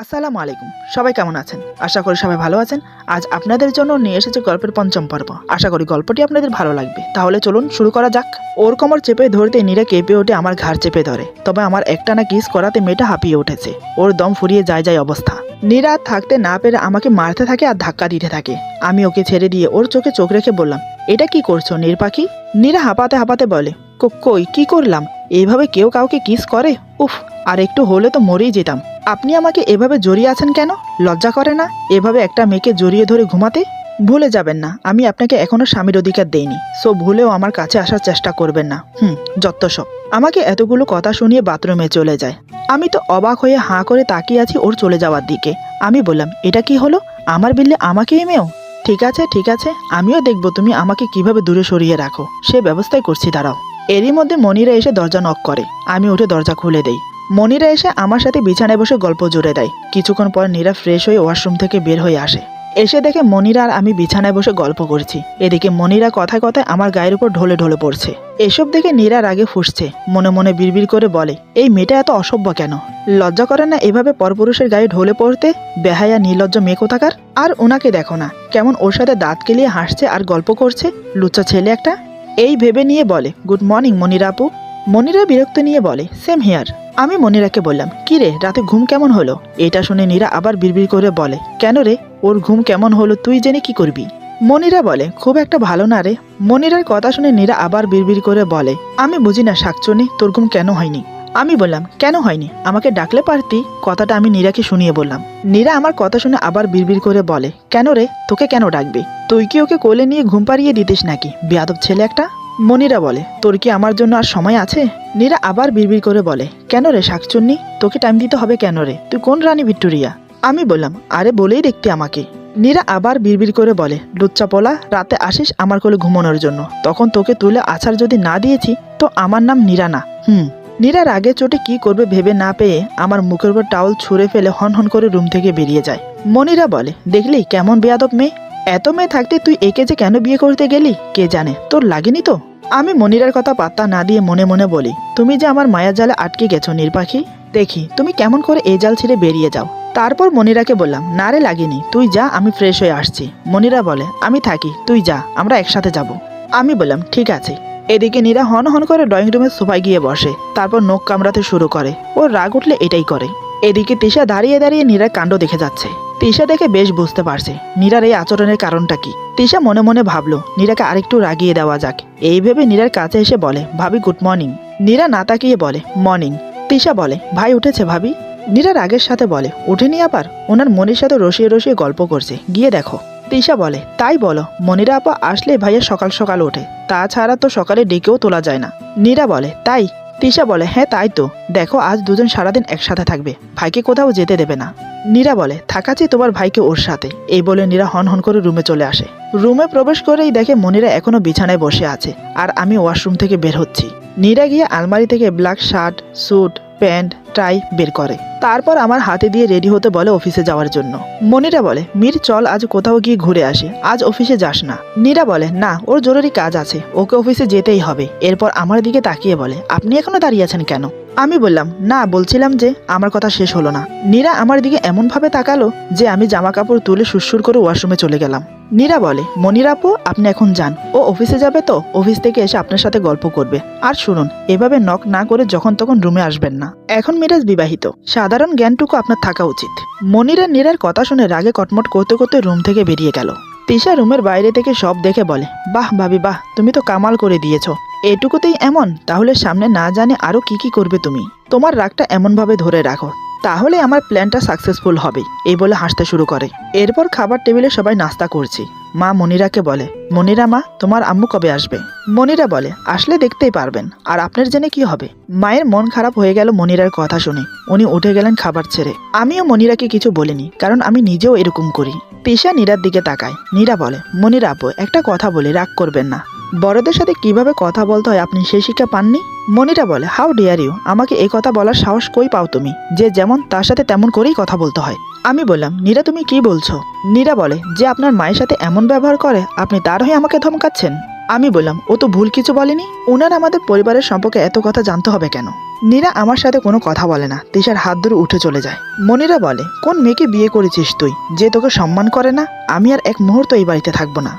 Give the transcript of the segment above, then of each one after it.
আসসালামু আলাইকুম। সবাই কেমন আছেন? আশা করি সবাই ভালো আছেন। আজ আপনাদের জন্য নিয়ে এসেছে গল্পের পঞ্চম পর্ব। আশা করি গল্পটি আপনাদের ভালো লাগবে। তাহলে চলুন শুরু করা যাক। ওর কোমর চেপে ধরতে নীরা কেঁপে ওঠে, আমার ঘাড় চেপে ধরে। তবে আমার একটানা কিস করাতে মেয়েটা হাঁপিয়ে উঠেছে। ওর দম ফুরিয়ে যায় অবস্থা। নীরা থাকতে না পেরে আমাকে মারতে থাকে আর ধাক্কা দিতে থাকে। আমি ওকে ছেড়ে দিয়ে ওর চোখে চোখ রেখে বললাম, এটা কি করছো নীর পাখি? নীরা হাঁপাতে হাঁপাতে বলে, কই কি করলাম? এইভাবে কেউ কাউকে কিস করে? উফ, আর একটু হলে তো মরেই যেতাম। আপনি আমাকে এভাবে জড়িয়ে আছেন কেন? লজ্জা করে না এভাবে একটা মেয়েকে জড়িয়ে ধরে ঘুমাতে? ভুলে যাবেন না আমি আপনাকে এখনো স্বামীর অধিকার দেইনি। সো ভুলেও আমার কাছে আসার চেষ্টা করবেন না। যত সব। আমাকে এতগুলো কথা শুনিয়ে বাথরুমে চলে যায়। আমি তো অবাক হয়ে হাঁ করে তাকিয়ে আছি ওর চলে যাওয়ার দিকে। আমি বললাম, এটা কি হলো? আমার বিল্লে আমাকেই মেয়েও? ঠিক আছে, আমিও দেখবো তুমি আমাকে কিভাবে দূরে সরিয়ে রাখো। সে ব্যবস্থাই করছি, দাঁড়াও। এরই মধ্যে মনিরা এসে দরজা নক করে। আমি উঠে দরজা খুলে দেই। মনিরা এসে আমার সাথে বিছানায় বসে গল্প জুড়ে দেয়। কিছুক্ষণ পর নীরা ফ্রেশ হয়ে ওয়াশরুম থেকে বের হয়ে আসে। এসে দেখে মনিরা আর আমি বিছানায় বসে গল্প করছি। এদিকে মনিরা কথায় কথায় আমার গায়ের উপর ঢলে ঢলে পড়ছে। এসব দেখে নীরা রাগে ফুঁসছে। মনে মনে বিড়বিড় করে বলে, এই মেয়েটা এত অসভ্য কেন? লজ্জা করে না এভাবে পরপুরুষের গায়ে ঢলে পড়তে? বেহায়া নির্লজ্জ মেয়ে কোথাকার। আর ওনাকে দেখো না কেমন ওর সাথে দাঁত কেলিয়ে হাসছে আর গল্প করছে, লুচ্চা ছেলে একটা। এই ভেবে নিয়ে বলে, গুড মর্নিং মনিরা আপু। মনিরা বিরক্ত নিয়ে বলে, সেম হেয়ার। আমি মনিরাকে বললাম, কি রে, রাতে ঘুম কেমন হলো? এটা শুনে নীরা আবার বিড়বিড় করে বলে, কেন রে, ওর ঘুম কেমন হলো তুই জেনে কি করবি? মনিরা বলে, খুব একটা ভালো না রে। মনিরার কথা শুনে নীরা আবার বিড়বিড় করে বলে, আমি বুঝি না শাকচুনি, তোর ঘুম কেন হয়নি? আমি বললাম, কেন হয়নি? আমাকে ডাকলে পারতি। কথাটা আমি নীরাকে শুনিয়ে বললাম। নীরা আমার কথা শুনে আবার বিড়বিড় করে বলে, কেন রে, তোকে কেন ডাকবি? তুই কি ওকে কোলে নিয়ে ঘুম পাড়িয়ে দিতিস নাকি, বেয়াদব ছেলে একটা? মনিরা বলে, তোর কি আমার জন্য আর সময় আছে? নীরা আবার বিড়বিড় করে বলে, কেন রে শাকচুন্নি, তোকে টাইম দিতে হবে কেন রে? তুই কোন রানী ভিক্টোরিয়া? আমি বললাম, আরে বলেই দেখতে আমাকে। নীরা আবার বিড়বিড় করে বলে, লুচ্চা পোলা, রাতে আসিস আমার কোলে ঘুমানোর জন্য, তখন তোকে তুলে আছাড় যদি না দিয়েছি তো আমার নাম নীরা না। নীরার আগে চোটে কি করবে ভেবে না পেয়ে আমার মুখের উপর টাওয়াল ছুঁড়ে ফেলে হন হন করে রুম থেকে বেরিয়ে যায়। মনিরা বলে, দেখলি কেমন বেয়াদব মেয়ে? এত মেয়ে থাকতে তুই একে যে কেন বিয়ে করতে গেলি কে জানে, তোর লাগেনি তো? আমি মনিরার কথা পাত্তা না দিয়ে মনে মনে বলি, তুমি যে আমার মায়ার জালে আটকে গেছো নির্পাখি, দেখি তুমি কেমন করে এই জাল ছেড়ে বেরিয়ে যাও। তারপর মনিরাকে বললাম, না রে লাগেনি, তুই যা, আমি ফ্রেশ হয়ে আসছি। মনিরা বলে, আমি থাকি, তুই যা, আমরা একসাথে যাব। আমি বললাম, ঠিক আছে। এদিকে নীরা হন হন করে ড্রয়িং রুমের সোফায় গিয়ে বসে। তারপর নখ কামড়াতে শুরু করে। ওর রাগ উঠলে এটাই করে। এদিকে তিশা দাঁড়িয়ে দাঁড়িয়ে নীরার কাণ্ড দেখে যাচ্ছে। তিশা দেখে বেশ বুঝতে পারছে নীরার এই আচরণের কারণটা কি। তিশা মনে মনে ভাবলো নীরাকে আরেকটু রাগিয়ে দেওয়া যাক। এই ভেবে নীরার কাছে এসে বলে, ভাবি গুড মর্নিং। নীরা না তাকিয়ে বলে, মর্নিং। তিশা বলে, ভাই উঠেছে ভাবি? নীরা রাগের সাথে বলে, উঠেনি আবার? ওনার মনির সাথে রসিয়ে রসিয়ে গল্প করছে, গিয়ে দেখো। তিশা বলে, তাই বলো? মনিরা আপা আসলে ভাইয়া সকাল সকাল ওঠে, তাছাড়া তো সকালে ডেকেও তোলা যায় না। নীরা বলে, তাই? তিশা বলে, হ্যাঁ তাই তো। দেখো আজ দুজন সারাদিন একসাথে থাকবে, ভাইকে কোথাও যেতে দেবে না। নীরা বলে, থাকাচ্ছি তোমার ভাইকে ওর সাথে। এই বলে নীরা হন হন করে রুমে চলে আসে। রুমে প্রবেশ করেই দেখে মনিরা এখনো বিছানায় বসে আছে আর আমি ওয়াশরুম থেকে বের হচ্ছি। নীরা গিয়ে আলমারি থেকে ব্ল্যাক শার্ট, স্যুট, প্যান্ট, টাই বের করে। তারপর আমার হাতে দিয়ে রেডি হতে বলে অফিসে যাওয়ার জন্য। মনিরা বলে, মীর চল আজ কোথাও গিয়ে ঘুরে আসে, আজ অফিসে যাস না। নীরা বলে, না ওর জরুরি কাজ আছে, ওকে অফিসে যেতেই হবে। এরপর আমার দিকে তাকিয়ে বলে, আপনি এখনো দাঁড়িয়ে আছেন কেন? আমি বললাম, না বলছিলাম যে আমার কথা শেষ হলো না। নীরা আমার দিকে এমন ভাবে তাকালো যে আমি জামা কাপড় তুলে সুরসুর করে ওয়াশরুমে চলে গেলাম। নীরা বলে, মনিরা আপু আপনি এখন যান, ও অফিসে যাবে তো অফিস থেকে এসে আপনার সাথে গল্প করবে। আর শুনুন, এভাবে নক না করে যখন তখন রুমে আসবেন না। এখন মিরাজ বিবাহিত, সাধারণ জ্ঞানটুকু আপনার থাকা উচিত। মনিরা নীরার কথা শুনে রাগে কটমট করতে করতে রুম থেকে বেরিয়ে গেল। তিশা রুমের বাইরে থেকে সব দেখে বলে, বাহ ভাবি বাহ, তুমি তো কামাল করে দিয়েছো। এটুকুতেই এমন, তাহলে সামনে না জানে আরো কি কি করবে তুমি। তোমার রাগটা এমন ভাবে ধরে রাখো, তাহলে আমার প্ল্যানটা সাকসেসফুল হবে। এই বলে হাসতে শুরু করে। এরপর খাবার টেবিলে সবাই নাস্তা করছি। মা মনিরাকে বলে, মনিরা মা, তোমার আম্মু কবে আসবে? মনিরা বলে, আসলে দেখতেই পারবেন, আর আপনার জেনে কি হবে? মায়ের মন খারাপ হয়ে গেল মনিরার কথা শুনে। উনি উঠে গেলেন খাবার ছেড়ে। আমিও মনিরাকে কিছু বলিনি, কারণ আমি নিজেও এরকম করি। তিশা নীরার দিকে তাকায়। নীরা বলে, মনিরা আপু একটা কথা বলে, রাগ করবেন না। বড়দের সাথে কিভাবে কথা বলতে হয় আপনি সেই শিক্ষা পাননি? মনিরা বলে, হাউ ডিয়ার ইউ, আমাকে এই কথা বলার সাহস কই পাও তুমি? যে যেমন তার সাথে তেমন করেই কথা বলতে হয়। আমি বললাম, নীরা তুমি কি বলছো? নীরা বলে, যে আপনার মায়ের সাথে এমন ব্যবহার করে আপনি তার হয়ে আমাকে ধমকাচ্ছেন। আমি বললাম, ও তো ভুল কিছু বলেনি, ওনার আমাদের পরিবারের সম্পর্কে এত কথা জানতে হবে কেন? নীরা আমার সাথে কোনো কথা বলে না, তিশার হাত ধরে উঠে চলে যায়। মনিরা বলে, কোন মেয়েকে বিয়ে করেছিস তুই যে তোকে সম্মান করে না? আমি আর এক মুহূর্ত এই বাড়িতে থাকবো না।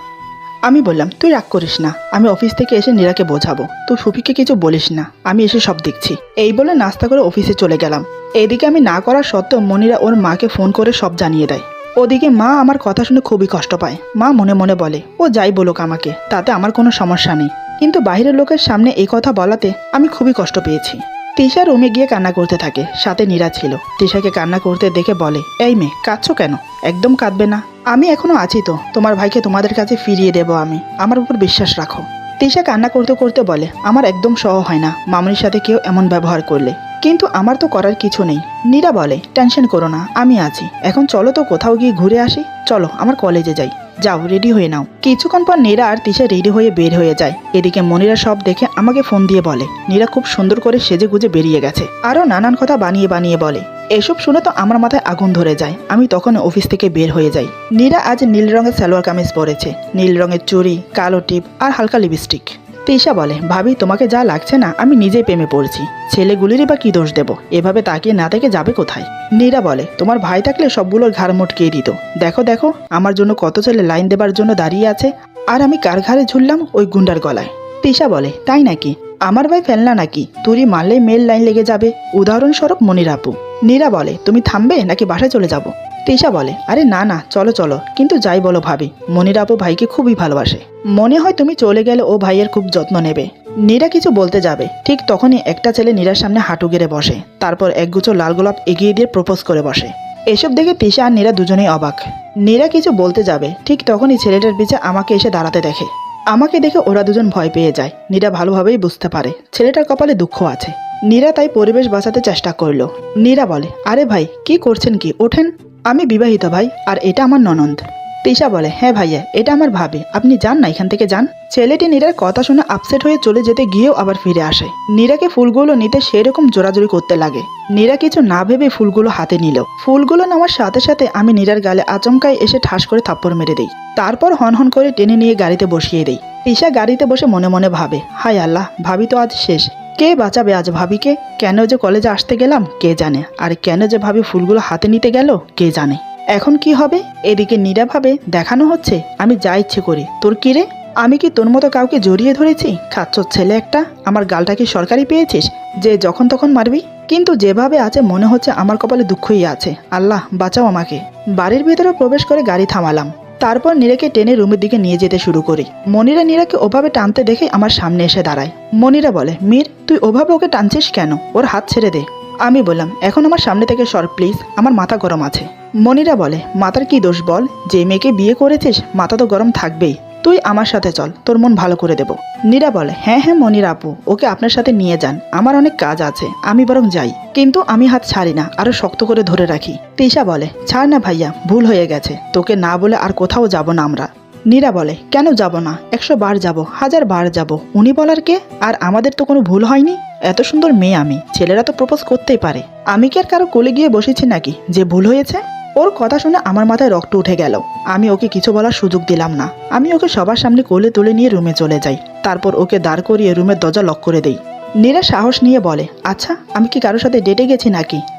আমি বললাম, তুই রাগ করিস না, আমি অফিস থেকে এসে নীরাকে বোঝাবো, তুই ফুপিকে কিছু বলিস না, আমি এসে সব দেখছি। এই বলে নাস্তা করে অফিসে চলে গেলাম। এদিকে আমি না করার সত্ত্বেও মনিরা ওর মাকে ফোন করে সব জানিয়ে দেয়। ওদিকে মা আমার কথা শুনে খুবই কষ্ট পায়। মা মনে মনে বলে, ও যাই বলুক আমাকে, তাতে আমার কোনো সমস্যা নেই, কিন্তু বাইরের লোকের সামনে এই কথা বলাতে আমি খুবই কষ্ট পেয়েছি। তিশা রুমে গিয়ে কান্না করতে থাকে, সাথে নীরা ছিল। তিশাকে কান্না করতে দেখে বলে, এই মেয়ে কাঁদছো কেন? একদম কাঁদবে না, আমি এখনো আছি তো, তোমার ভাইকে তোমাদের কাছে ফিরিয়ে দেবো আমি, আমার উপর বিশ্বাস রাখো। তিশা কান্না করতে করতে বলে, আমার একদম সহ হয় না মামনির সাথে কেউ এমন ব্যবহার করলে, কিন্তু আমার তো করার কিছু নেই। নীরা বলে, টেনশন করো না, আমি আছি, এখন চলো তো কোথাও গিয়ে ঘুরে আসি, চলো আমার কলেজে যাই, যাও রেডি হয়ে নাও। কিছুক্ষণ পর নীরা আর তিশা রেডি হয়ে বের হয়ে যায়। এদিকে মনিরা সব দেখে আমাকে ফোন দিয়ে বলে, নীরা খুব সুন্দর করে সেজে গুজে বেরিয়ে গেছে, আরও নানান কথা বানিয়ে বানিয়ে বলে। এসব শুনে তো আমার মাথায় আগুন ধরে যায়। আমি তখন অফিস থেকে বের হয়ে যাই। নীরা আজ নীল রঙের সালোয়ার কামিজ পরেছে, নীল রঙের চুড়ি, কালো টিপ আর হালকা লিপস্টিক। তিশা বলে, ভাবি তোমাকে যা লাগছে না, আমি নিজেই প্রেমে পড়ছি, ছেলেগুলিরই বা কি দোষ দেব, এভাবে তাকিয়ে না থেকে যাবে কোথায়? নীরা বলে, তোমার ভাই থাকলে সবগুলোর ঘাড় মটকিয়ে দিত, দেখো দেখো আমার জন্য কত ছেলে লাইন দেবার জন্য দাঁড়িয়ে আছে, আর আমি কার ঘাড়ে ঝুললাম? ওই গুন্ডার গলায়। তিশা বলে, তাই নাকি? আমার ভাই ফেলনা নাকি? তুরি মারলেই মেল লাইন লেগে যাবে, উদাহরণস্বরূপ মনির আপু। নীরা বলে, তুমি থামবে নাকি বাসায় চলে যাব? তিশা বলে, আরে না না চলো চলো, কিন্তু যাই বলো ভাবি, মনির আপু ভাইকে খুবই ভালোবাসে, মনে হয় তুমি চলে গেলে ও ভাইয়ের খুব যত্ন নেবে। নীরা কিছু বলতে যাবে, ঠিক তখনই একটা ছেলে নীরার সামনে হাঁটু গেড়ে বসে, তারপর একগুচ্ছ লাল গোলাপ এগিয়ে দিয়ে প্রপোজ করে বসে। এসব দেখে তিশা আর নীরা দুজনেই অবাক। নীরা কিছু বলতে যাবে, ঠিক তখনই ছেলেটার পিছে আমাকে এসে দাঁড়াতে দেখে। আমাকে দেখে ওরা দুজন ভয় পেয়ে যায়। নীরা ভালোভাবেই বুঝতে পারে ছেলেটার কপালে দুঃখ আছে। নীরা তাই পরিবেশ বাঁচাতে চেষ্টা করলো। নীরা বলে, আরে ভাই কি করছেন কি, ওঠেন, আমি বিবাহিত ভাই, আর এটা আমার ননদ। তিশা বলে, হ্যাঁ ভাইয়া, এটা আমার ভাবি, আপনি যান না এখান থেকে যান। ছেলেটি নীরার কথা শুনে আপসেট হয়ে চলে যেতে গিয়েও আবার ফিরে আসে। নীরাকে ফুলগুলো নিতে সেরকম জোরাজোরি করতে লাগে। নীরা কিছু না ভেবে ফুলগুলো হাতে নিল। ফুলগুলো নেওয়ার সাথে সাথে আমি নীরার গালে আচমকাই এসে ঠাস করে থাপ্পড় মেরে দেই। তারপর হনহন করে টেনে নিয়ে গাড়িতে বসিয়ে দেই। তিশা গাড়িতে বসে মনে মনে ভাবে, হায় আল্লাহ, ভাবি তো আজ শেষ, কে বাঁচাবে আজ ভাবিকে? কেন যে কলেজে আসতে গেলাম কে জানে, আর কেন যে ভাবি ফুলগুলো হাতে নিতে গেল কে জানে। এখন কি হবে? এদিকে নীরা ভাবে, দেখানো হচ্ছে আমি যা ইচ্ছে করি, তোর কি রে? আমি কি তোর মতো কাউকে জড়িয়ে ধরেছি? খাচ্ছর ছেলে একটা, আমার গালটা কি সরকারি পেয়েছিস যে যখন তখন মারবি? কিন্তু যেভাবে আছে মনে হচ্ছে আমার কপালে দুঃখই আছে। আল্লাহ বাঁচাও আমাকে। বাড়ির ভেতরে প্রবেশ করে গাড়ি থামালাম। তারপর নীরাকে টেনে রুমের দিকে নিয়ে যেতে শুরু করি। মনিরা নীরাকে ওভাবে টানতে দেখে আমার সামনে এসে দাঁড়ায়। মনিরা বলে, মীর তুই ওভাবে ওকে টানছিস কেন? ওর হাত ছেড়ে দে। আমি বললাম, এখন আমার সামনে থেকে সর প্লিজ, আমার মাথা গরম আছে। মনিরা বলে, মাথার কি দোষ বল? যে মেয়েকে বিয়ে করেছিস মাথা তো গরম থাকবেই, তুই আমার সাথে চল, তোর মন ভালো করে দেব। নীরা বলে, হ্যাঁ হ্যাঁ মনির আপু, ওকে আপনার সাথে নিয়ে যান, আমার অনেক কাজ আছে, আমি বরং যাই। কিন্তু আমি হাত ছাড়ি না, আরো শক্ত করে ধরে রাখি। তিশা বলে, ছাড় না ভাইয়া, ভুল হয়ে গেছে, তোকে না বলে আর কোথাও যাব না আমরা। নীরা বলে, কেন যাব না? 100 বার যাব, 1000 বার যাব, উনি বলার কে? আর আমাদের তো কোনো ভুল হয়নি, এত সুন্দর মেয়ে আমি, ছেলেরা তো প্রপোজ করতেই পারে, আমি কি আর কারো কোলে গিয়ে বসেছি নাকি যে ভুল হয়েছে? ওর কথা শুনে আমার মাথায় রক্ত উঠে গেল। আমি ওকে কিছু বলার সুযোগ দিলাম না। আমি ওকে সবার সামনে কোলে তুলে নিয়ে রুমে চলে যাই। তারপর ওকে দাঁড় করিয়ে রুমের দরজা লক করে দেই। নীরা সাহস নিয়ে বলে, আচ্ছা আমি কি কারোর সাথে ডেটে গেছি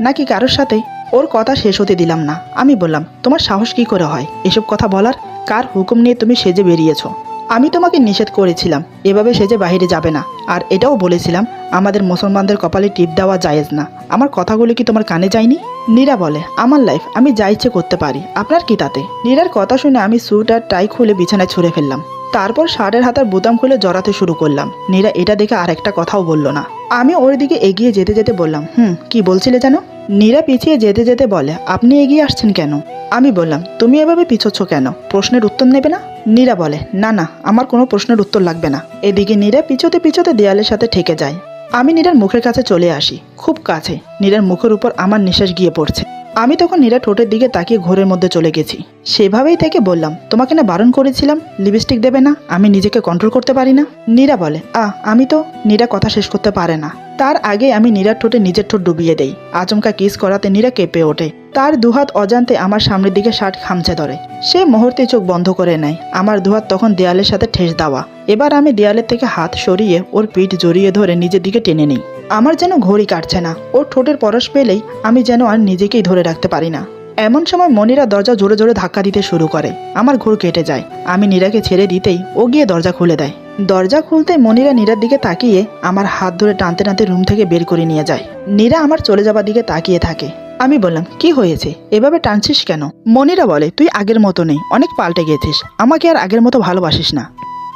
নাকি কারোর সাথে? ওর কথা শেষ হতে দিলাম না। আমি বললাম, তোমার সাহস কি করে হয় এসব কথা বলার? কার হুকুম নিয়ে তুমি সেজে বেরিয়েছো? আমি তোমাকে নিষেধ করেছিলাম এভাবে সেজে বাইরে যাবে না, আর এটাও বলেছিলাম আমাদের মুসলমানদের কপালে টিপ দেওয়া জায়েজ না। আমার কথাগুলো কি তোমার কানে যায়নি? নীরা বলে, আমার লাইফ আমি যা ইচ্ছে করতে পারি, আপনার কি তাতে? নীরার কথা শুনে আমি স্যুট আর টাই খুলে বিছানায় ছুঁড়ে ফেললাম। তারপর শার্টের হাতার বোতাম খুলে জড়াতে শুরু করলাম। নীরা এটা দেখে আর একটা কথাও বলল না। আমি ওর দিকে এগিয়ে যেতে যেতে বললাম, কি বলছিলে জানো? নীরা পিছিয়ে যেতে যেতে বলে, আপনি এগিয়ে আসছেন কেন? আমি বললাম, তুমি এভাবে পিছোচ্ছ কেন? প্রশ্নের উত্তর নেবে না? নীরা বলে, না না, আমার কোনো প্রশ্নের উত্তর লাগবে না। এদিকে নীরা পিছোতে পিছোতে দেয়ালের সাথে ঠেকে যায়। আমি নীরার মুখের কাছে চলে আসি, খুব কাছে। নীরার মুখের উপর আমার নিঃশ্বাস গিয়ে পড়ছে। আমি তখন নীরা ঠোঁটের দিকে তাকিয়ে ঘোরের মধ্যে চলে গেছি। সেভাবেই থেকে বললাম, তোমাকে না বারণ করেছিলাম লিপস্টিক দেবে না, আমি নিজেকে কন্ট্রোল করতে পারি না? নীরা বলে, আমি তো। নীরা কথা শেষ করতে পারে না। তার আগে আমি নীরার ঠোঁটে নিজের ঠোঁট ডুবিয়ে দেই। আচমকা কিস করাতে নীরা কেঁপে ওঠে। তার দুহাত অজান্তে আমার সামনের দিকে শার্ট খামচে ধরে। সে মুহূর্তে চোখ বন্ধ করে নেয়। আমার দুহাত তখন দেয়ালের সাথে ঠেস দেওয়া। এবার আমি দেয়ালের থেকে হাত সরিয়ে ওর পিঠ জড়িয়ে ধরে নিজের দিকে টেনে নিই। আমার যেন ঘড়ি কাটছে না। ওর ঠোঁটের পরশ পেলেই আমি যেন আর নিজেকেই ধরে রাখতে পারি না। এমন সময় মনিরা দরজা জোরে জোরে ধাক্কা দিতে শুরু করে। আমার ঘোর কেটে যায়। আমি নীরাকে ছেড়ে দিতেই ও গিয়ে দরজা খুলে দেয়। দরজা খুলতে মনিরা নীরার দিকে তাকিয়ে আমার হাত ধরে টানতে টানতে রুম থেকে বের করে নিয়ে যায়। নীরা আমার চলে যাবার দিকে তাকিয়ে থাকে। আমি বললাম, কি হয়েছে, এভাবে টানছিস কেন? মনিরা বলে, তুই আগের মতো নেই, অনেক পাল্টে গেছিস, আমাকে আর আগের মতো ভালোবাসিস না।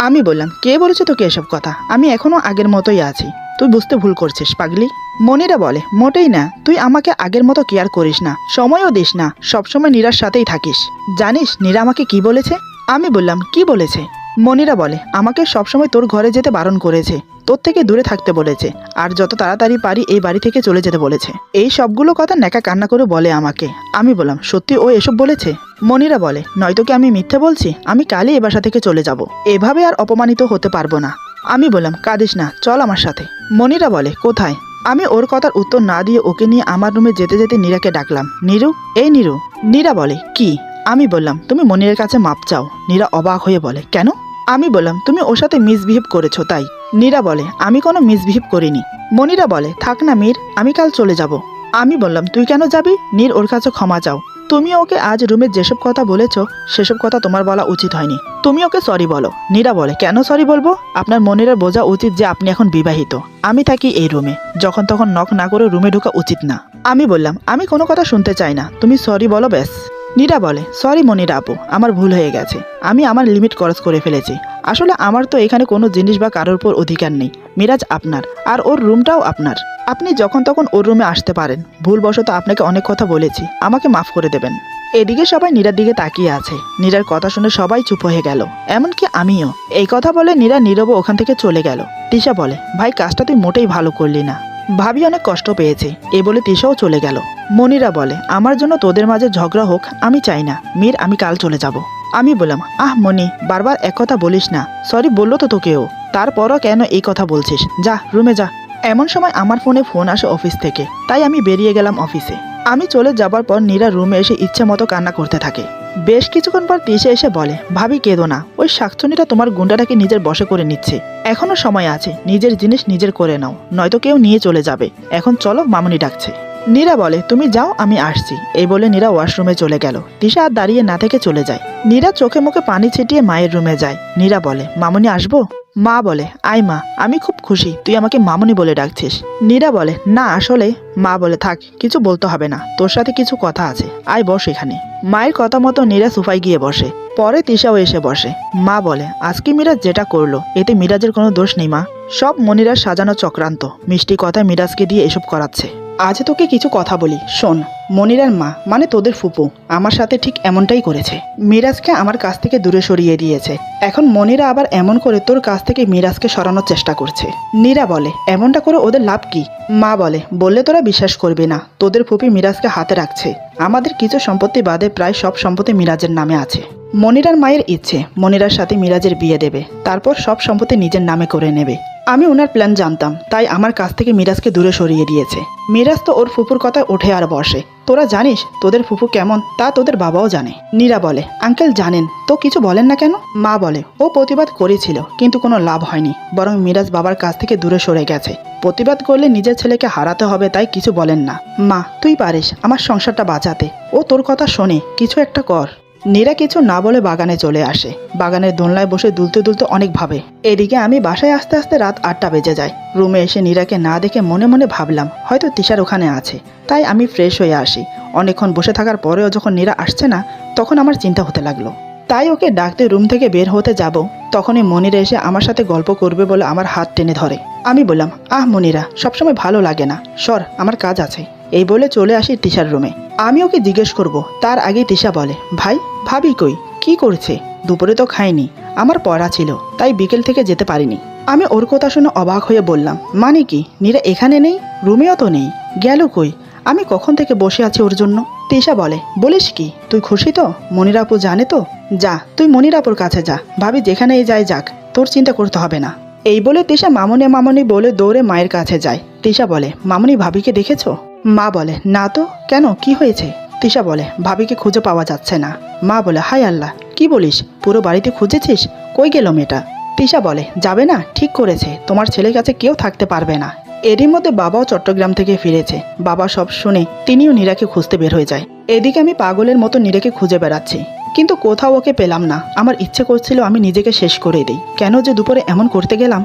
আমি বললাম, কে বলেছে তোকে এসব কথা? আমি এখনো আগের মতোই আছি, তুই বুঝতে ভুল করছিস পাগলি। মনিরা বলে, মোটেই না, তুই আমাকে আগের মতো কেয়ার করিস না, সময়ও দিস না, সবসময় নীরার সাথেই থাকিস। জানিস নীরা আমাকে কি বলেছে? আমি বললাম, কি বলেছে? মনিরা বলে, আমাকে সবসময় তোর ঘরে যেতে বারণ করেছে, তোর থেকে দূরে থাকতে বলেছে, আর যত তাড়াতাড়ি পারি এই বাড়ি থেকে চলে যেতে বলেছে। এই সবগুলো কথা নেকা কান্না করে বলে আমাকে। আমি বললাম, সত্যি ও এসব বলেছে? মনিরা বলে, নয়তো কি আমি মিথ্যে বলছি? আমি কালই এ বাসা থেকে চলে যাব, এভাবে আর অপমানিত হতে পারবো না। আমি বললাম, কাঁদিস না, চল আমার সাথে। মনিরা বলে, কোথায়? আমি ওর কথার উত্তর না দিয়ে ওকে নিয়ে আমার রুমে যেতে যেতে নীরাকে ডাকলাম, নীরু, এই নীরু। নীরা বলে, কি? আমি বললাম, তুমি মনিরের কাছে মাপ চাও। নীরা অবাক হয়ে বলে, কেন? আমি বললাম, তুমি ওর সাথে মিসবিহেভ করেছো তাই। নীরা বলে, আমি কোনো মিসবিহেভ করিনি। মনিরা বলে, থাক না মীর, আমি কাল চলে যাব। আমি বললাম, তুই কেন যাবি? নীর ওর কাছে ক্ষমা চাও। তুমি ওকে আজ রুমে যেসব কথা বলেছো সেসব কথা তোমার বলা উচিত হয়নি, তুমি ওকে সরি বলো। নীরা বলে, কেন সরি বলবো? আপনার মনিরের বোঝা উচিত যে আপনি এখন বিবাহিত, আমি থাকি এই রুমে, যখন তখন নক না করে রুমে ঢোকা উচিত না। আমি বললাম, আমি কোনো কথা শুনতে চাই না, তুমি সরি বলো ব্যাস। নীরা বলে, সরি মনিরা আপু, আমার ভুল হয়ে গেছে, আমি আমার লিমিট ক্রস করে ফেলেছি। আসলে আমার তো এখানে কোনো জিনিস বা কারোর উপর অধিকার নেই। মিরাজ আপনার, আর ওর রুমটাও আপনার, আপনি যখন তখন ওর রুমে আসতে পারেন। ভুলবশত আপনাকে অনেক কথা বলেছি, আমাকে মাফ করে দেবেন। এদিকে সবাই নীরার দিকে তাকিয়ে আছে। নীরার কথা শুনে সবাই চুপ হয়ে গেল, এমনকি আমিও। এই কথা বলে নীরা নীরব ওখান থেকে চলে গেল। তিশা বলে, ভাই কাজটা তুই মোটেই ভালো করলি না, ভাবি অনেক কষ্ট পেয়েছে। এ বলে তিশাও চলে গেল। মনিরা বলে, আমার জন্য তোদের মাঝে ঝগড়া হোক আমি চাই না, মীর আমি কাল চলে যাব। আমি বললাম, আহ মনি, বারবার এক কথা বলিস না, সরি বললো তো তোকেও, তারপরও কেন এই কথা বলছিস? যা রুমে যা। এমন সময় আমার ফোনে ফোন আসে অফিস থেকে, তাই আমি বেরিয়ে গেলাম অফিসে। আমি চলে যাবার পর নীরা রুমে এসে ইচ্ছে মতো কান্না করতে থাকে। বেশ কিছুক্ষণ পর তিশা এসে বলে, ভাবি কেঁদো না, ওই শাকচুনিটা তোমার গুন্ডাটাকে নিজের বশে করে নিচ্ছে, এখনো সময় আছে, নিজের জিনিস নিজের করে নাও, নয়তো কেউ নিয়ে চলে যাবে। এখন চলো, মামুনি ডাকছে। নীরা বলে, তুমি যাও, আমি আসছি। এই বলে নীরা ওয়াশরুমে চলে গেল। তিশা আর দাঁড়িয়ে না থেকে চলে যায়। নীরা চোখে মুখে পানি ছিটিয়ে মায়ের রুমে যায়। নীরা বলে, মামুনি আসবো? মা বলে, আয় মা, আমি খুব খুশি তুই আমাকে মামুনি বলে ডাকছিস। নীরা বলে, না আসলে। মা বলে, থাক, কিছু বলতে হবে না, তোর সাথে কিছু কথা আছে, আয় বস এখানে। মায়ের কথা মতো নীরা সোফায় গিয়ে বসে। পরে তিশাও এসে বসে। মা বলে, আজকে মিরাজ যেটা করলো এতে মিরাজের কোনো দোষ নেই মা, সব মনিরার সাজানো চক্রান্ত, মিষ্টি কথায় মিরাজকে দিয়ে এসব করাচ্ছে। আজ তোকে কিছু কথা বলি শোন। মনিরার মা মানে তোদের ফুপু আমার সাথে ঠিক এমনটাই করেছে, মিরাজকে আমার কাছ থেকে দূরে সরিয়ে দিয়েছে। এখন মনিরা আবার এমন করে তোর কাছ থেকে মিরাজকে সরানোর চেষ্টা করছে। নীরা বলে, এমনটা করে ওদের লাভ কি? মা বলে, বললে তোরা বিশ্বাস করবি না, তোদের ফুপি মিরাজকে হাতে রাখছে, আমাদের কিছু সম্পত্তি বাদে প্রায় সব সম্পত্তি মিরাজের নামে আছে। মনিরার মায়ের ইচ্ছে মনিরার সাথে মিরাজের বিয়ে দেবে, তারপর সব সম্পত্তি নিজের নামে করে নেবে। আমি ওনার প্ল্যান জানতাম, তাই আমার কাছ থেকে মিরাজকে দূরে সরিয়ে দিয়েছে। মিরাজ তো ওর ফুপুর কথায় ওঠে আর বসে। তোরা জানিস তোদের ফুপু কেমন, তা তোদের বাবাও জানে। নীরা বলে, আঙ্কেল জানেন তো কিছু বলেন না কেন? মা বলে, ও প্রতিবাদ করেছিল কিন্তু কোনো লাভ হয়নি, বরং মিরাজ বাবার কাছ থেকে দূরে সরে গেছে। প্রতিবাদ করলে নিজের ছেলেকে হারাতে হবে, তাই কিছু বলেন না। মা তুই পারিস আমার সংসারটা বাঁচাতে, ও তোর কথা শোনে, কিছু একটা কর। নীরা কিছু না বলে বাগানে চলে আসে। বাগানের দোলনায় বসে দুলতে দুলতে অনেক ভাবে। এদিকে আমি বাসায় আসতে আসতে রাত 8টা বেজে যায়। রুমে এসে নীরাকে না দেখে মনে মনে ভাবলাম হয়তো তিশার ওখানে আছে, তাই আমি ফ্রেশ হয়ে আসি। অনেকক্ষণ বসে থাকার পরেও যখন নীরা আসছে না, তখন আমার চিন্তা হতে লাগলো। তাই ওকে ডাকতে রুম থেকে বের হতে যাব, তখনই মনিরা এসে আমার সাথে গল্প করবে বলে আমার হাত টেনে ধরে। আমি বললাম, আহ মনিরা, সবসময় ভালো লাগে না, সর, আমার কাজ আছে। এই বলে চলে আসি তিশার রুমে। আমি ওকে জিজ্ঞেস করব, তার আগেই তিশা বলে, ভাই ভাবি কই, কি করছে? দুপুরে তো খাইনি, আমার পড়া ছিল, তাই বিকেল থেকে যেতে পারিনি। আমি ওর কথা শুনে অবাক হয়ে বললাম, মানে কি, নীরা এখানে নেই, রুমেও তো নেই, গেল কই? আমি কখন থেকে বসে আছি ওর জন্য। তিশা বলে, বলিস কি, তুই খুশি তো? মনিরা আপু জানে তো? যা, তুই মনিরা আপুর কাছে যা, ভাবি যেখানেই যায় যাক, তোর চিন্তা করতে হবে না। এই বলে তিশা মামনি মামনি বলে দৌড়ে মায়ের কাছে যায়। তিশা বলে, মামনি ভাবিকে দেখেছো? মা বলে, না তো, কেন, কি হয়েছে? তিশা বলে, ভাবিকে খুঁজে পাওয়া যাচ্ছে না। মা বলে, হায় আল্লাহ, কি বলিস, পুরো বাড়িতে খুঁজেছিস, কই গেল মেয়েটা? তিশা বলে, যাবে না, ঠিক করেছে, তোমার ছেলের কাছে কেউ থাকতে পারবে না, এরই মধ্যে বাবাও চট্টগ্রাম থেকে ফিরেছে। বাবা সব শুনে তিনিও নীরাকে খুঁজতে বের হয়ে যায়। এদিকে আমি পাগলের মতো নীরাকে খুঁজে বেড়াচ্ছি, কিন্তু কোথাও ওকে পেলাম না। আমার ইচ্ছে করছিল আমি নিজেকে শেষ করে দিই। কেন যে দুপুরে এমন করতে গেলাম।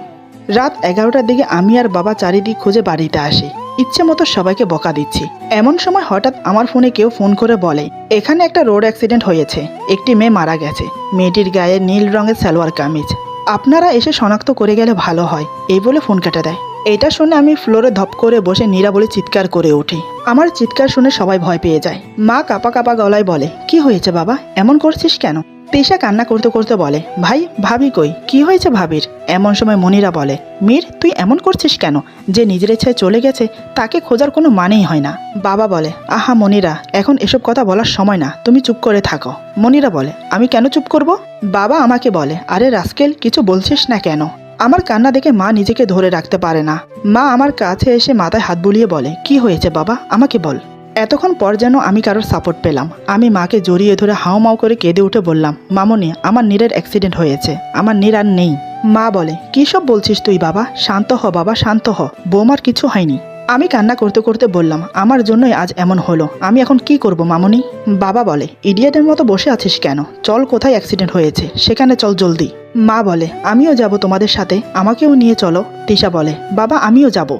রাত 11টার দিকে আমি আর বাবা চারিদিক খুঁজে বাড়িতে আসি। ইচ্ছে মতো সবাইকে বকা দিচ্ছি। এমন সময় হঠাৎ আমার ফোনে কেউ ফোন করে বলে এখানে একটা রোড অ্যাক্সিডেন্ট হয়েছে, একটি মেয়ে মারা গেছে, মেয়েটির গায়ে নীল রঙের সালোয়ার কামিজ, আপনারা এসে শনাক্ত করে গেলে ভালো হয়, এই বলে ফোন কেটে দেয়। এটা শুনে আমি ফ্লোরে ধপ করে বসে নীরা বলে চিৎকার করে উঠি। আমার চিৎকার শুনে সবাই ভয় পেয়ে যায়। মা কাপা কাপা গলায় বলে কি হয়েছে বাবা, এমন করছিস কেন? তিশা কান্না করতে করতে বলে ভাই ভাবি কই, কি হয়েছে ভাবির? এমন সময় মনিরা বলে মীর তুই এমন করছিস কেন? যে নিজের ইচ্ছায় চলে গেছে তাকে খোঁজার কোনো মানেই হয় না। বাবা বলে আহা মনিরা, এখন এসব কথা বলার সময় না, তুমি চুপ করে থাকো। মনিরা বলে আমি কেন চুপ করব? বাবা আমাকে বলে আরে রাস্কেল, কিছু বলছিস না কেন? আমার কান্না দেখে মা নিজেকে ধরে রাখতে পারে না। মা আমার কাছে এসে মাথায় হাত বুলিয়ে বলে কি হয়েছে বাবা, আমাকে বল। এতক্ষণ পর যেন আমি কারোর সাপোর্ট পেলাম। আমি মাকে জড়িয়ে ধরে হাউমাউ করে কেঁদে উঠে বললাম মামনি, আমার নীরের অ্যাক্সিডেন্ট হয়েছে, আমার নীর আর নেই। মা বলে কী সব বলছিস তুই বাবা, শান্ত হ বাবা শান্ত হ, বৌমার কিছু হয়নি। আমি কান্না করতে করতে বললাম আমার জন্যই আজ এমন হলো, আমি এখন কি করব মামনি? বাবা বলে ইডিয়েটের মতো বসে আছিস কেন, চল কোথায় অ্যাক্সিডেন্ট হয়েছে সেখানে চল জলদি। মা বলে আমিও যাব তোমাদের সাথে, আমাকেও নিয়ে চলো। তিশা বলে বাবা আমিও যাব।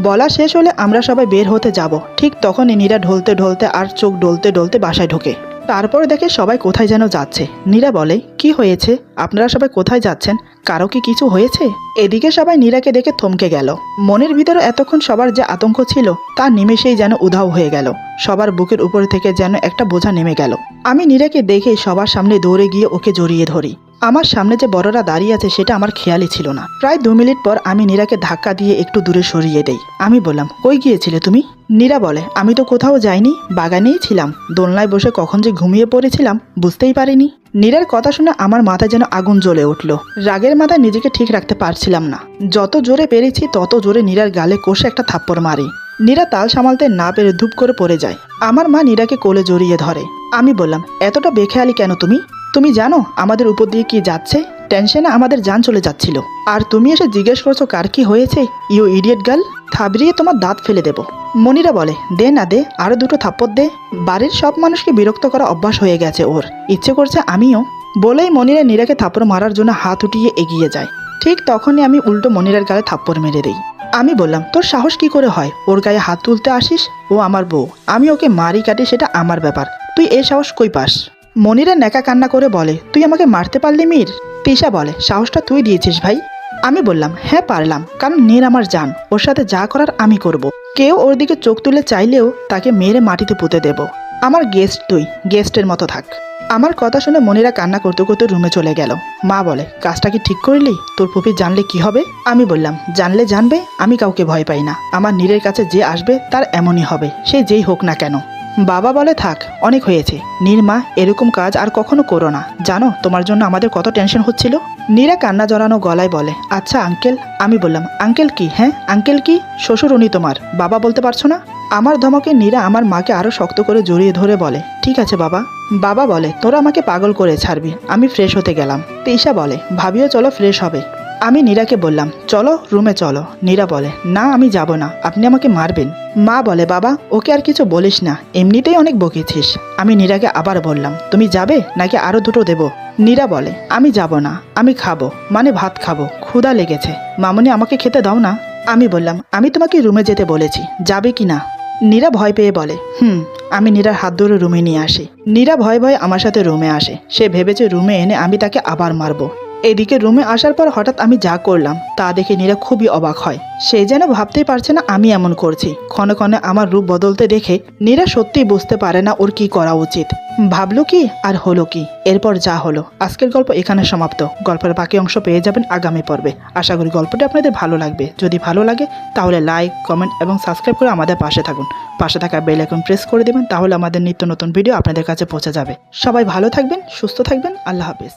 বলা শেষ হলে আমরা সবাই বের হতে যাব। ঠিক তখনই নীরা ঢলতে ঢলতে আর চোখ ডলতে ডলতে বাসায় ঢোকে। তারপর দেখে সবাই কোথায় যেন যাচ্ছে। নীরা বলে কি হয়েছে, আপনারা সবাই কোথায় যাচ্ছেন, কারো কি কিছু হয়েছে? এদিকে সবাই নীরাকে দেখে থমকে গেল। মনের ভিতরে এতক্ষণ সবার যে আতঙ্ক ছিল তা নিমেষেই যেন উধাও হয়ে গেল। সবার বুকের উপর থেকে যেন একটা বোঝা নেমে গেল। আমি নীরাকে দেখে সবার সামনে দৌড়ে গিয়ে ওকে জড়িয়ে ধরি। আমার সামনে যে বড়রা দাঁড়িয়ে আছে সেটা আমার খেয়ালই ছিল না। প্রায় 2 মিনিট পর আমি নীরাকে ধাক্কা দিয়ে একটু দূরে সরিয়ে দেই। আমি বললাম কই গিয়েছিলে তুমি? নীরা বলে আমি তো কোথাও যাইনি, বাগানেই ছিলাম, দোলনায় বসে কখন যে ঘুমিয়ে পড়েছিলাম বুঝতেই পারিনি। নীরার কথা শুনে আমার মাথায় যেন আগুন জ্বলে উঠল। রাগের মাথায় নিজেকে ঠিক রাখতে পারছিলাম না। যত জোরে পেরেছি তত জোরে নীরার গালে কষে একটা থাপ্পড় মারি। নীরা তাল সামালতে না পেরে ধূপ করে পড়ে যায়। আমার মা নীরাকে কোলে জড়িয়ে ধরে। আমি বললাম এতটা বেখেয়ালি কেন তুমি? তুমি জানো আমাদের উপর দিয়ে কি যাচ্ছে? টেনশনে আমাদের জান চলে যাচ্ছিল, আর তুমি এসে জিজ্ঞেস করছো কার কি হয়েছে? ইউ ইডিয়েট গার্ল, থাবড়িয়ে তোমার দাঁত ফেলে দেব। মনিরা বলে দে না দে, আরো দুটো থাপ্পড় দে। বাড়ির সব মানুষকে বিরক্ত করা অভ্যাস হয়ে গেছে ওর, ইচ্ছে করছে আমিও। বলেই মনিরা নীরাকে থাপ্পড় মারার জন্য হাত উঠিয়ে এগিয়ে যায়। ঠিক তখনই আমি উল্টো মনিরার গালে থাপ্পড় মেরে দেই। আমি বললাম তোর সাহস কি করে হয় ওর গায়ে হাত তুলতে আসিস? ও আমার বউ, আমি ওকে মারি কাটি সেটা আমার ব্যাপার, তুই এই সাহস কই পাস? মনিরা নেকা কান্না করে বলে তুই আমাকে মারতে পারলি মীর? তিশা বলে সাহসটা তুই দিয়েছিস ভাই। আমি বললাম হ্যাঁ পারলাম, কারণ নীর আমার জান, ওর সাথে যা করার আমি করব। কেউ ওর দিকে চোখ তুলে চাইলেও তাকে মেরে মাটিতে পুঁতে দেব। আমার গেস্ট তুই, গেস্টের মতো থাক। আমার কথা শুনে মনিরা কান্না করতে করতে রুমে চলে গেল। মা বলে কাজটা কি ঠিক করলি? তোর ফুপি জানলে কি হবে? আমি বললাম জানলে জানবে, আমি কাউকে ভয় পাই না। আমার নীরের কাছে যে আসবে তার এমনই হবে, সে যেই হোক না কেন। বাবা বলে থাক অনেক হয়েছে, নীরমা এরকম কাজ আর কখনো করো না, জানো তোমার জন্য আমাদের কত টেনশন হচ্ছিল। নীরা কান্না জড়ানো গলায় বলে আচ্ছা আঙ্কেল। আমি বললাম আঙ্কেল কি? হ্যাঁ আঙ্কেল কি? শ্বশুর উনি তোমার, বাবা বলতে পারছো না? আমার ধমকে নীরা আমার মাকে আরো শক্ত করে জড়িয়ে ধরে বলে ঠিক আছে বাবা। বাবা বলে তোরা আমাকে পাগল করে ছাড়বি। আমি ফ্রেশ হতে গেলাম। তিশা বলে ভাবিও চলো ফ্রেশ হবে। আমি নীরাকে বললাম চলো রুমে চলো। নীরা বলে না আমি যাব না, আপনি আমাকে মারবেন। মা বলে বাবা ওকে আর কিছু বলিস না, এমনিতেই অনেক বকেছিস। আমি নীরাকে আবার বললাম তুমি যাবে নাকি আরো দুটো দেব? নীরা বলে আমি যাব না, আমি খাবো, মানে ভাত খাবো, ক্ষুধা লেগেছে, মামনি আমাকে খেতে দাও না। আমি বললাম আমি তোমাকে রুমে যেতে বলেছি, যাবে কি না? নীরা ভয় পেয়ে বলে আমি নীরার হাত ধরে রুমে নিয়ে আসি। নীরা ভয় ভয়ে আমার সাথে রুমে আসে। সে ভেবেছে রুমে এনে আমি তাকে আবার মারবো। এদিকে রুমে আসার পর হঠাৎ আমি যা করলাম তা দেখে নীরা খুবই অবাক হয়। সে যেন ভাবতেই পারছে না আমি এমন করছি। ক্ষণে ক্ষণে আমার রূপ বদলতে দেখে নীরা সত্যিই বুঝতে পারে না ওর কি করা উচিত। ভাবলো কি আর হলো কি, এরপর যা হলো। আজকের গল্প এখানে সমাপ্ত। গল্পের বাকি অংশ পেয়ে যাবেন আগামী পর্বে। আশা করি গল্পটি আপনাদের ভালো লাগবে। যদি ভালো লাগে তাহলে লাইক, কমেন্ট এবং সাবস্ক্রাইব করে আমাদের পাশে থাকুন। পাশে থাকা বেল আইকন প্রেস করে দেবেন, তাহলে আমাদের নিত্য নতুন ভিডিও আপনাদের কাছে পৌঁছে যাবে। সবাই ভালো থাকবেন, সুস্থ থাকবেন। আল্লাহ হাফেজ।